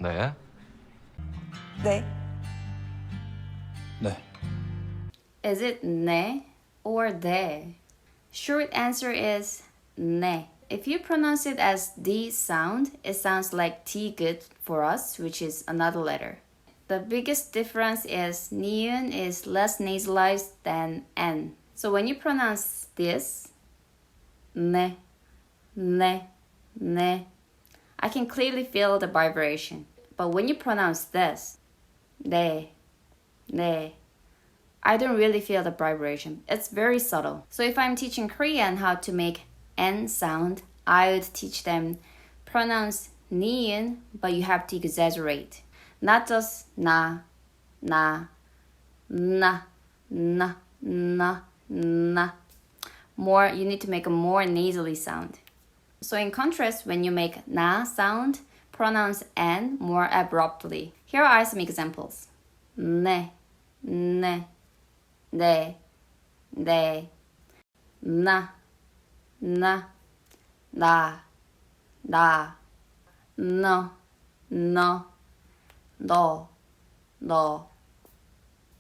네. 네. 네. Is it ne or de? Short answer is ne. If you pronounce it as D sound, it sounds like T good for us, which is another letter. The biggest difference is niun is less nasalized than N. So when you pronounce this, ne, ne, ne, I can clearly feel the vibration. But when you pronounce this, ne, ne, I don't really feel the vibration. It's very subtle. So if I'm teaching Korean how to make N sound, I would teach them pronounce niun, but you have to exaggerate. Not just na, na, na, na, na, na. More, you need to make a more nasally sound. So in contrast, when you make na sound, pronounce N more abruptly. Here are some examples. Ne, ne, 네, 네, 나, 나, 나, 나, 너, 너, 너, 너.